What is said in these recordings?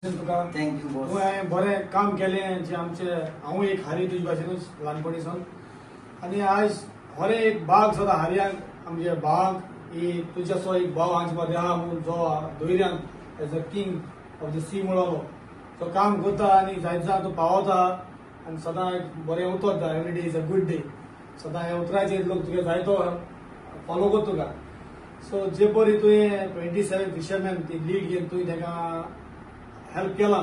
Thank you boss. हांवें बरें काम केलें जे आमचे हांवूय एक हारी तुजे भाशेनूच ल्हानपणीसून आनी आयज बरें एक भाग सदां हारयांक आमचे भावांक ही तुजेसो एक भाव हांचे मदें आहा म्हणून जो धैर्यान as a king of the sea म्हणलो तो काम करता आनी जायत जाण तो पावता आनी सदां एक बरें उतर दा every day is a good day. सदां हे उतराचेर लोक तुगे जायतो फॉलो करता तुका. सो जे परी तुवें 27 फिशरमॅन ती लीड घेवन तुवें ताका हेल्प केला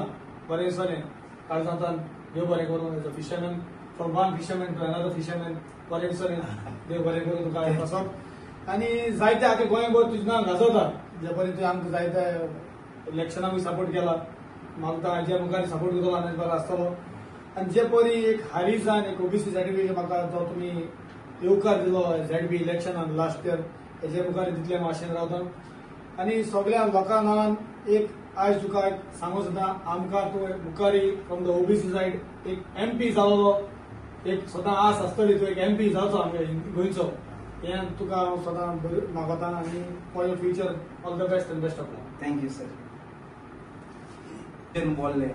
बरें दिसलें काळजांतल्यान देव बरें करूं as a fisherman from one fisherman to another fisherman बरें दिसलें देव बरें करूं तुका हें पासत आनी जायते आख्या गोंयभर तुजें नांव गाजवता जे परी तुवें आमकां जायते इलेक्शनाकूय सपोर्ट केला म्हाका हाजे मुखार सपोर्ट करतलो आनी बरो आसतलो आनी जे परी एक हारीसान एक ओबीसी सर्टिफिकेट म्हाका जो तुमी येवकार दिलो ZB इलेक्शनान लास्ट इयर हेजे मुखार दितले मातशें रावता आनी सगळ्या लोकां नांवान एक आज तुका सांगू सोदता आमकां तूं मुखारी फ्रॉम द ओबीसी सायड एक MP जालो एक सदां आस आसतली तूं एक MP जावचो आमच्या गोंयचो हें तुका हांव सदां मागता आनी for your future all the best end best of luck. Thank you sir. बोलले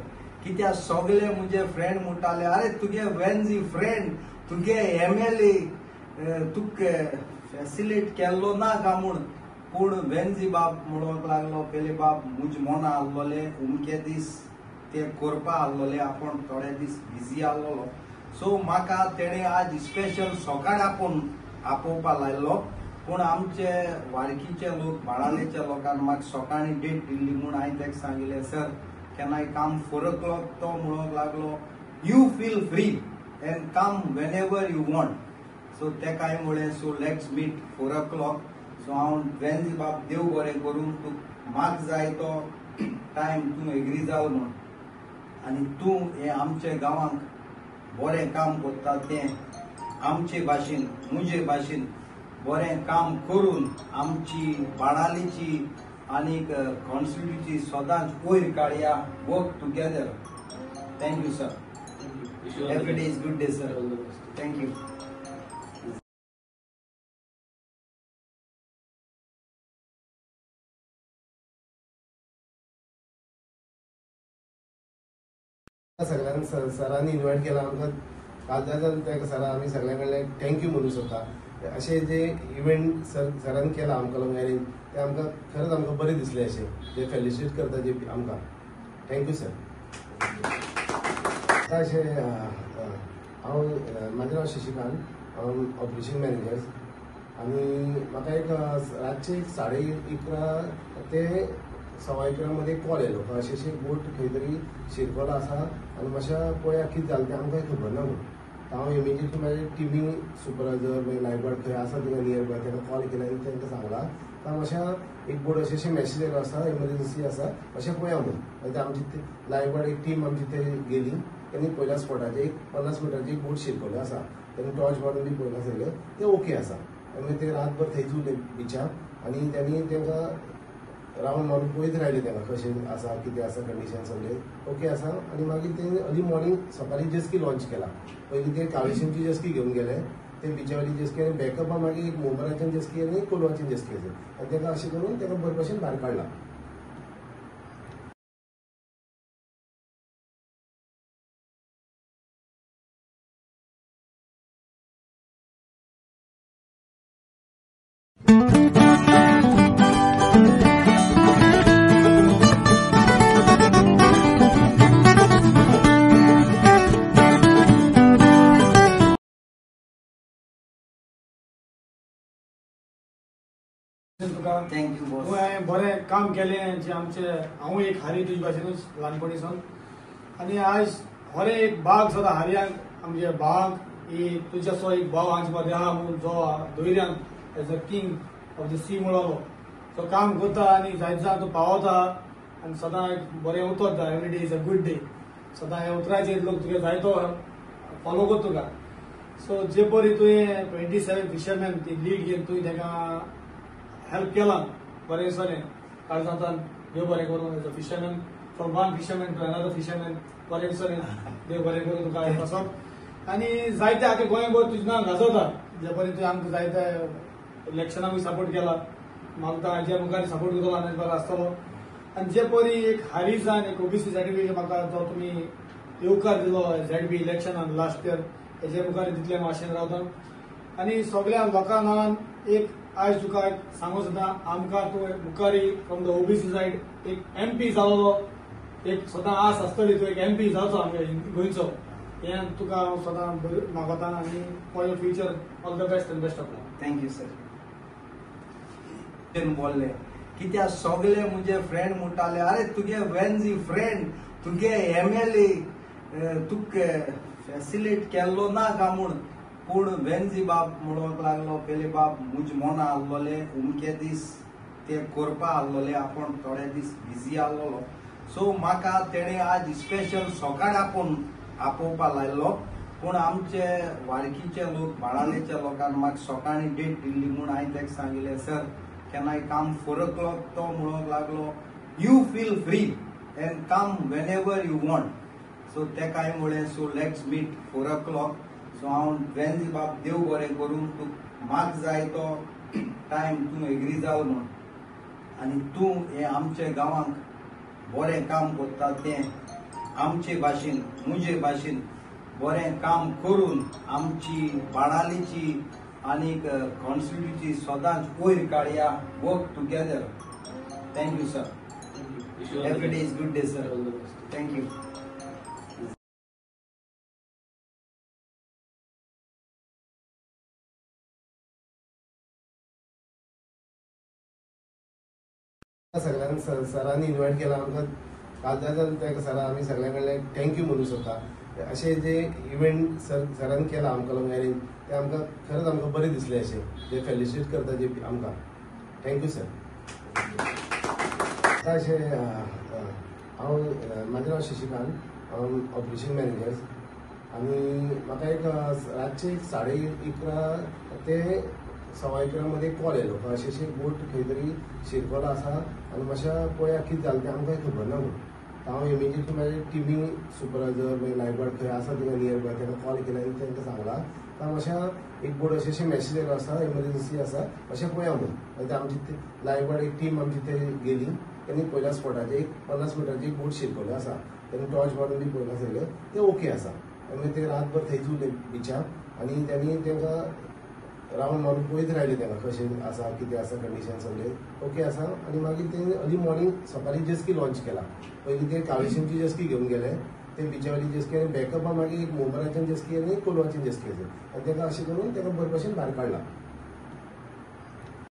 कित्याक सगळे मुझे फ्रेंड म्हणटाले अरे तुगे वेन्जी फ्रेंड तुगे MLA तुका फॅसिलेट केल्लो ना काय म्हूण पूण वेन्जी बाब म्हणूंक लागलो पयले बाब मुज मोना आसलोले उमके दीस ते करपा आसलोले आपूण थोडे दीस बिजी आसलोलो सो म्हाका तेणे आज स्पेशल सकाळ आपोवपा लायलो पूण आमचे वाळकीचे लोक बाळालेच्या लोकांनी म्हाका सकाळी डेट दिल्ली म्हूण हांवें ताका सांगिल्लें sir can I come 4 o'clock तो म्हणूंक लागलो you feel free and come when ever you want so तेका हांवें म्हळें so let's meet 4 o'clock so हांव वेन्जी बाब देव बरें करूं तूं म्हाका जाय तो टायम तूं एग्री जाल म्हूण आनी तूं हे आमच्या गांवांक बरें काम करता तें आमचे भाशेन मुजे भाशेन बरें काम करून आमची बाळालीची आनीक कॉन्स्टिट्युची सदांच वयर काडया work together. Thank you sir. Every day is good day sir. Thank you. सगळ्यांक सरांनी इन्वायट केला आमकां काल त्या सरा आमी सगळ्यां कडल्यान थँक्यू म्हणूं सोदता. अशें जे इव्हेंट सरान केला आमकां मॅरेज ते आमकां खरेंच आमकां बरें दिसलें अशें जे फेलिसिट करता जे आमकां थँक्यू सर. अशें हांव म्हाजें नांव शशिकांत हांव ऑपरेशन मॅनेजर आनी म्हाका एक रातचे 11:30 ते 11:15 मध्ये कॉल येयलो अशें बोट खंय तरी शिरकोला आसा आनी मातशें पळया कितें जालें तें आमकां खबर ना म्हणून हांव इमिजिएटली म्हाजे टिमी सुपरवायझर मागीर लायफगार्ड खंय आसा थिंगा नियर बाय ताका कॉल केला आनी तांकां सांगलां तर मातशें एक बोट अशें मॅसेज येयलो आसा इमर्जन्सी आसा अशें पळया म्हणून मागीर आमची लायफगार्ड एक टीम आमची ते गेली तेणी पयल्या स्पॉटाचेर एक 50 मिटराची एक बोट शिरकोली आसा तेणी टॉर्च मारून बी पळयला सगळें ते ओके आसा मागीर ते रातभर थंयच उरले बिचार आनी त्यांनी तांकां रावंड मारून पळयत रावले तांकां कशें आसा कितें आसा कंडिशन सगळें ओके आसा आनी मागीर ते अर्ली मॉर्निंग सकाळीं जेस्की लॉन्च केला पयलीं ते काळेशीमची जेस्की घेवन गेले ते बिचावली जेस्की आनी बॅकअपा मागीर एक मोबायलाच्यान जेस्की आनी कोलवाची जेस्की आनी ताका अशें करून ताका बरे भशेन भायर काडला. Thank you boss. हांवें बरें काम केलें जे आमचे हांवूय एक हारी तुजे भाशेनूच ल्हानपणीसून आनी आयज बरें एक भाग सदां हारयांक आमचे भावांक ही तुजेसो एक भाव हांचे मदें आहा म्हणून जो धैर्यान as a king of the sea म्हणलो तो काम करता आनी जायत जाण तो पावता आनी सदां एक बरें उतर every day is a good day. सदां हे उतराचेर लोक तुगे जायतो फॉलो करता तुका. सो जे परी तुवें 27 फिशरमॅन ती लीड घेवन तुवें ताका हेल्प केला बरें दिसलें काळजांतल्यान देव बरें करूं as a fisherman from one fisherman to another fisherman बरें दिसलें देव बरें करूं तुका हें पासत आनी जायते आख्या गोंयभर तुजें नांव गाजवता जे परी तुवें आमकां जायते इलेक्शनाकूय सपोर्ट केला म्हाका हाजे मुखार सपोर्ट करतलो आनी बरो आसतलो आणि जे परी एक हारीसान एक ओबीसी सर्टिफिकेट म्हाका जो तुमी येवकार दिलो ZB इलेक्शनान लास्ट इयर हेजे मुखार दितले आशेन रावता आणि सगळ्या लोकांना एक आज तुका सांगू सोदा आमकां तूं मुखारी फ्रॉम द ओबीसी सायड एक MP जालो एक स्वतः आस आसतली तूं एक MP जावचो आमच्या गोंयचो हें तुका हांव सदां मागता आनी for your future all the best end best of luck. Thank you sir. बोलले कित्याक सगळे मुझे फ्रेंड म्हणटाले अरे तुगे वेन्जी फ्रेंड तुगे MLA तुक फॅसिलेट केल्लो ना काय म्हूण पूण वेन्जी बाब म्हणूंक लागलो पयले बाब मुज मोना आसलोले उमके दीस ते करपा आसलोले आपूण थोडे दीस बिजी आसलोलो सो म्हाका तेणे आज स्पेशल सकाळ आपोवपा लायलो पूण आमचे वाडकीचे लोक बाळालेच्या लोकांक म्हाका सकाळी डेट दिल्ली म्हूण हांवें ताका सांगिल्लें sir can I come 4 o'clock तो म्हणूंक लागलो you feel free and come whenever you want so तेका हांवें म्हळें so let's meet 4 o'clock so हांव वेन्जी बाब देव बरें करूं तूं म्हाका जाय तो टायम तूं एग्री जाल म्हूण आनी तूं हें आमचे गांवांक बरें काम करता तें आमचे भाशेन मुजे भाशेन बरें काम करून आमची बाणालीची आनीक कॉन्स्टिट्यूची सदांच वयर काडया work together. Thank you sir. Every day is good day sir. Thank you. सगळ्यांक सरांनी इन्वायट केला आमकां काल त्या सरां आमी सगळ्यां कडल्यान थँक्यू म्हणूंक सोदता. अशें जे इव्हेंट सरान केला आमकां लागून अरेंज ते आमकां खरेंच आमकां बरें दिसलें अशें जे फेलिसिटेट करता जे आमकां थँक्यू सर. आतां अशें हांव म्हाजें नांव शशिकांत हांव ऑपरेशन मॅनेजर आनी म्हाका एक रातचे 11:30 ते 11:15 मध्ये कॉल येयलो अशें बोट खंय तरी शिरकोला आसा आनी मातशें पळया कितें जालें तें आमकां खबर ना म्हणून हांव इमिजिएटली म्हाजे टिमी सुपरवायझर मागीर लायफगार्ड खंय आसा थिंगा नियर बाय ताका कॉल केला आनी तांकां सांगला हांव मातशें एक बोट अशें मॅसेज येयलो आसा एमर्जन्सी आसा अशें पळया म्हणून आनी आमची लायफगार्ड एक टीम आमची थंय गेली तेणी पयल्या स्पॉटाचेर एक 50 मिटराची एक बोट शिरकोले आसा तेणी टॉर्च मारून बी पळयला सगळें ते ओके आसा आनी ते रातभर थंयच उरले बिचार आनी त्यांनी तांकां रावंड मारून पळयत रावले तांकां कशें आसा कितें आसा कंडिशन सगळें ओके आसा आनी मागीर ते अर्ली मॉर्निंग सकाळी जेस्की लॉन्च केला पयलीं ते काळेशीमची जेस्की घेवन गेले ते बिचावली जेस्की आनी बॅकअपाक मागीर एक मोबराच्यान जेस्की आनी कोलवाच्यान जेस्की आसा आनी ताका अशें करून ताका बरे भशेन भायर काडला